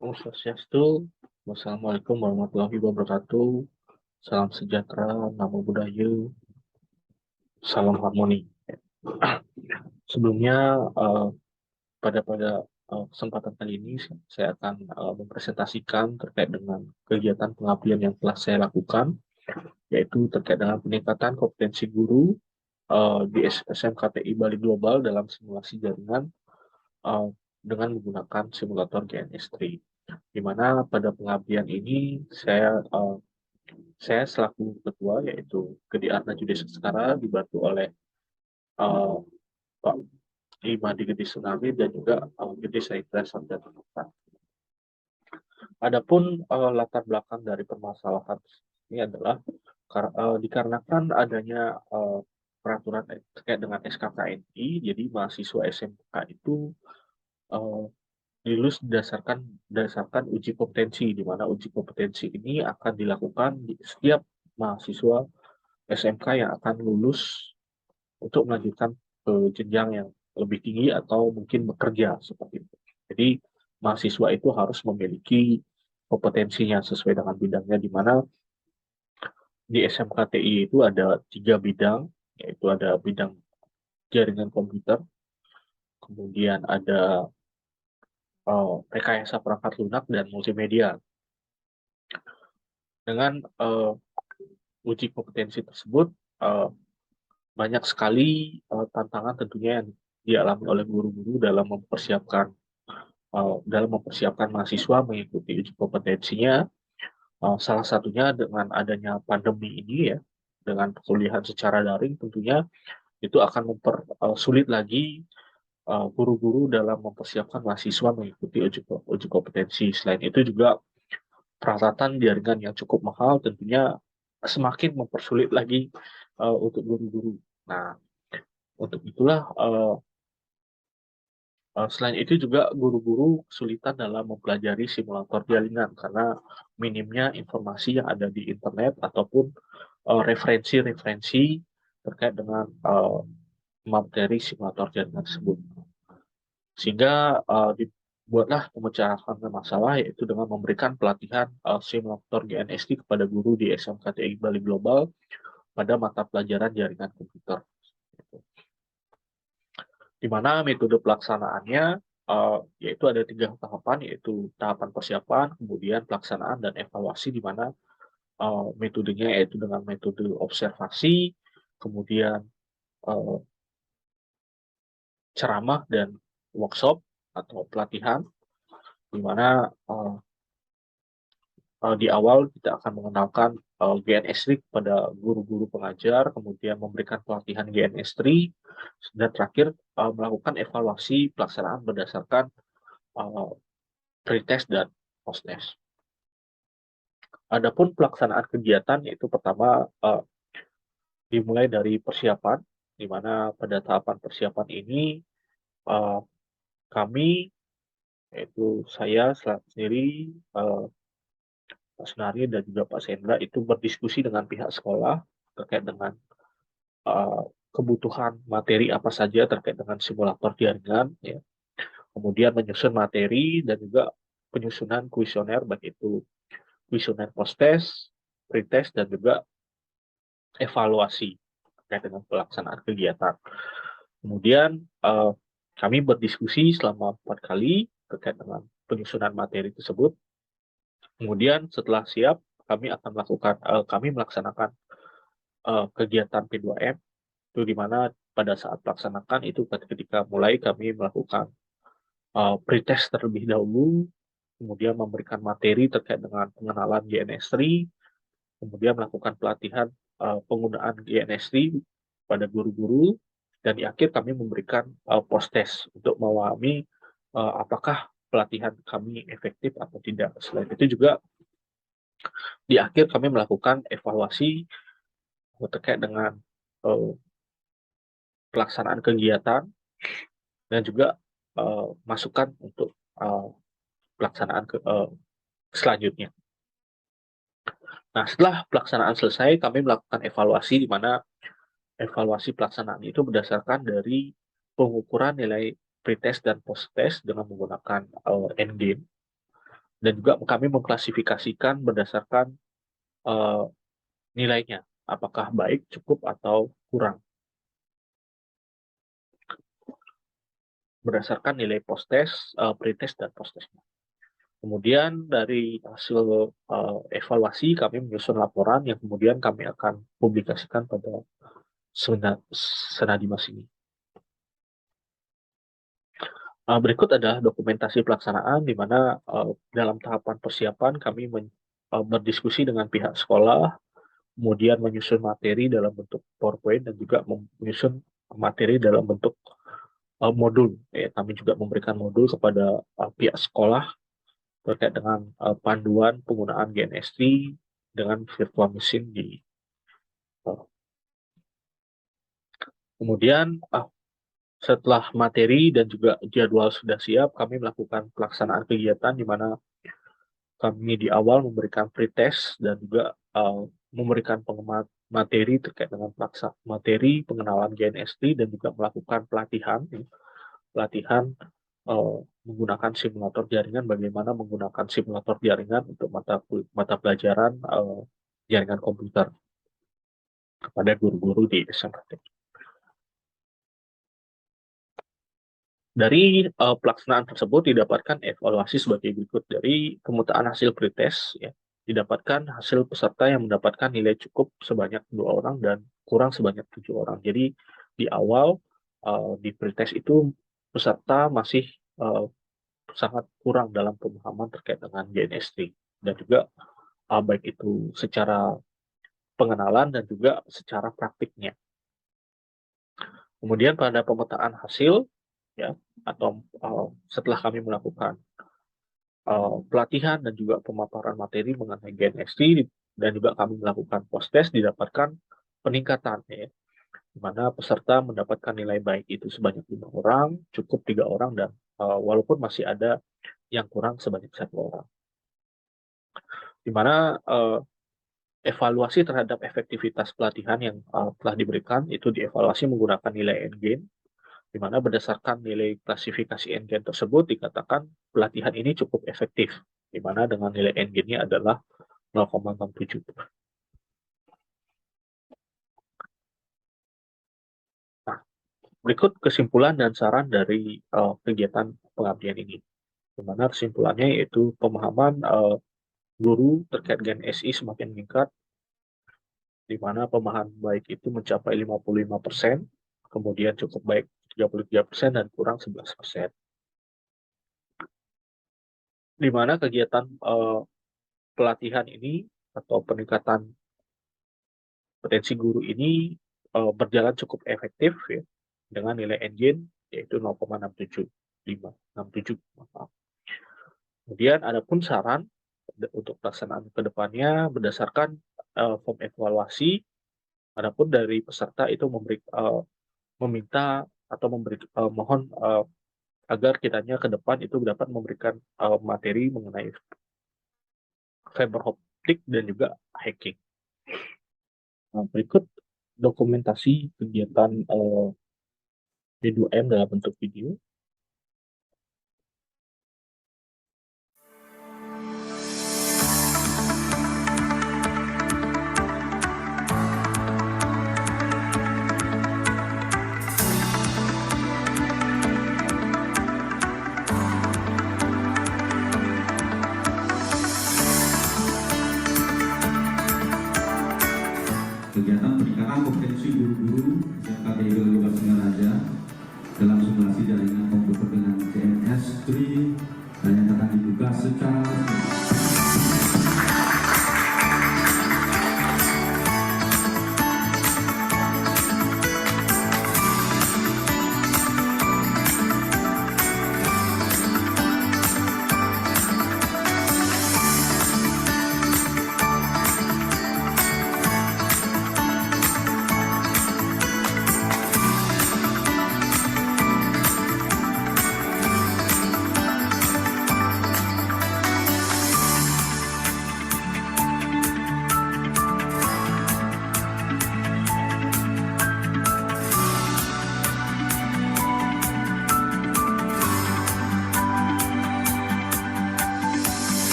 Om Swastiastu, wassalamualaikum warahmatullahi wabarakatuh. Salam sejahtera, namo buddhaya, salam harmoni. Sebelumnya, pada kesempatan kali ini saya akan mempresentasikan terkait dengan kegiatan pengabdian yang telah saya lakukan, yaitu terkait dengan peningkatan kompetensi guru di SMKTI Bali Global dalam simulasi jaringan uh, dengan menggunakan simulator GNS3. Di mana pada pengabdian ini saya selaku ketua, yaitu Gede Arna Judi Seskara, dibantu oleh uh, Pak Imadi Gede Tsunami dan juga Gede Saidra Sarjana. Adapun latar belakang dari permasalahan ini adalah dikarenakan adanya peraturan terkait dengan SKKNI, jadi mahasiswa SMK itu uh, dilulus berdasarkan uji kompetensi, di mana uji kompetensi ini akan dilakukan di setiap mahasiswa SMK yang akan lulus untuk melanjutkan ke jenjang yang lebih tinggi atau mungkin bekerja seperti itu. Jadi mahasiswa itu harus memiliki kompetensinya sesuai dengan bidangnya, di mana di SMKTI itu ada 3 bidang, yaitu ada bidang jaringan komputer, kemudian ada rekayasa perangkat lunak dan multimedia. Dengan uji kompetensi tersebut, uh, banyak sekali tantangan tentunya yang dialami oleh guru-guru dalam mempersiapkan mahasiswa mengikuti uji kompetensinya. Salah satunya dengan adanya pandemi ini ya, dengan perkuliahan secara daring tentunya itu akan mempersulit lagi guru-guru dalam mempersiapkan mahasiswa mengikuti uji kompetensi. Selain itu juga peralatan jaringan yang cukup mahal tentunya semakin mempersulit lagi untuk guru-guru. Nah, untuk itulah selain itu juga guru-guru kesulitan dalam mempelajari simulator jaringan karena minimnya informasi yang ada di internet ataupun referensi-referensi terkait dengan materi simulator jaringan tersebut. Sehingga dibuatlah pemecahan masalah, yaitu dengan memberikan pelatihan simulator GNST kepada guru di SMKTI Bali Global pada mata pelajaran jaringan komputer. Di mana metode pelaksanaannya yaitu ada 3 tahapan, yaitu tahapan persiapan, kemudian pelaksanaan dan evaluasi, di mana metodenya yaitu dengan metode observasi, kemudian uh, ceramah dan workshop atau pelatihan, di mana di awal kita akan mengenalkan GNS3 pada guru-guru pengajar, kemudian memberikan pelatihan GNS3, dan terakhir melakukan evaluasi pelaksanaan berdasarkan uh, pretest dan posttest. Adapun pelaksanaan kegiatan yaitu pertama dimulai dari persiapan, di mana pada tahapan persiapan ini uh, kami, yaitu saya sendiri, Pak Sunari dan juga Pak Sendra, itu berdiskusi dengan pihak sekolah terkait dengan uh, kebutuhan materi apa saja terkait dengan simulator jaringan, ya. Kemudian menyusun materi dan juga penyusunan kuesioner, baik itu kuesioner post-test, pretest, dan juga evaluasi terkait dengan pelaksanaan kegiatan. Kemudian kami berdiskusi selama 4 kali terkait dengan penyusunan materi tersebut. Kemudian setelah siap, kami melaksanakan kegiatan P2M, itu di mana pada saat melaksanakan itu ketika mulai kami melakukan pretest terlebih dahulu, kemudian memberikan materi terkait dengan pengenalan GNS3, kemudian melakukan pelatihan penggunaan GNS3 pada guru-guru, dan di akhir kami memberikan post-test untuk memahami apakah pelatihan kami efektif atau tidak. Selain itu juga di akhir kami melakukan evaluasi terkait dengan uh, pelaksanaan kegiatan dan juga masukan untuk pelaksanaan selanjutnya. Nah, setelah pelaksanaan selesai, kami melakukan evaluasi, di mana evaluasi pelaksanaan itu berdasarkan dari pengukuran nilai pretest dan post-test dengan menggunakan endgame. dan juga kami mengklasifikasikan berdasarkan nilainya, apakah baik, cukup, atau kurang, berdasarkan nilai post-test, pre-test, dan post-testnya. Kemudian dari hasil evaluasi kami menyusun laporan yang kemudian kami akan publikasikan pada Senadimas ini. Berikut adalah dokumentasi pelaksanaan di mana dalam tahapan persiapan kami berdiskusi dengan pihak sekolah, kemudian menyusun materi dalam bentuk PowerPoint dan juga menyusun materi dalam bentuk modul. Kami juga memberikan modul kepada pihak sekolah terkait dengan panduan penggunaan GNS3 dengan virtual machine di kemudian setelah materi dan juga jadwal sudah siap, kami melakukan pelaksanaan kegiatan di mana kami di awal memberikan pretest dan juga memberikan materi terkait dengan materi pengenalan GNS3 dan juga melakukan pelatihan menggunakan simulator jaringan, bagaimana menggunakan simulator jaringan untuk mata pelajaran jaringan komputer kepada guru-guru di SMPTN. Dari pelaksanaan tersebut didapatkan evaluasi sebagai berikut. Dari pemetaan hasil pretest, ya, didapatkan hasil peserta yang mendapatkan nilai cukup sebanyak 2 orang dan kurang sebanyak 7 orang. Jadi di awal di pretest itu peserta masih sangat kurang dalam pemahaman terkait dengan GNS3 dan juga baik itu secara pengenalan dan juga secara praktiknya. Kemudian pada pemetaan hasil, ya, atau setelah kami melakukan pelatihan dan juga pemaparan materi mengenai GNS3 dan juga kami melakukan post-test, didapatkan peningkatan, ya, di mana peserta mendapatkan nilai baik itu sebanyak 5 orang, cukup 3 orang, dan walaupun masih ada yang kurang sebanyak 1 orang. Di mana evaluasi terhadap efektivitas pelatihan yang telah diberikan itu dievaluasi menggunakan nilai N-gain, di mana berdasarkan nilai klasifikasi N-gain tersebut dikatakan pelatihan ini cukup efektif, di mana dengan nilai N-gain-nya adalah 0,67. Nah, berikut kesimpulan dan saran dari kegiatan pengabdian ini, di mana kesimpulannya yaitu pemahaman guru terkait GNSI semakin meningkat, di mana pemahaman baik itu mencapai 55%, kemudian cukup baik 33% dan kurang 11%. Di mana kegiatan pelatihan ini atau peningkatan potensi guru ini berjalan cukup efektif, ya, dengan nilai N-gain yaitu 0,67567. Kemudian ada pun saran untuk pelaksanaan ke depannya berdasarkan form evaluasi, adapun dari peserta itu meminta atau mohon agar kitanya ke depan itu dapat memberikan materi mengenai fiber optik dan juga hacking. Nah, berikut dokumentasi kegiatan D2M dalam bentuk video. Kegiatan peningkatan kompetensi guru-guru SMK TIB Kabupaten Singaraja dalam simulasi jaringan komputer dengan GNS3 dan yang akan dibuka secara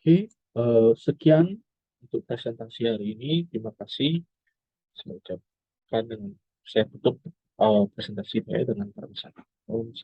Oke, sekian untuk presentasi hari ini. Terima kasih. Saya ucapkan dengan saya tutup presentasi saya dengan permisan. Om,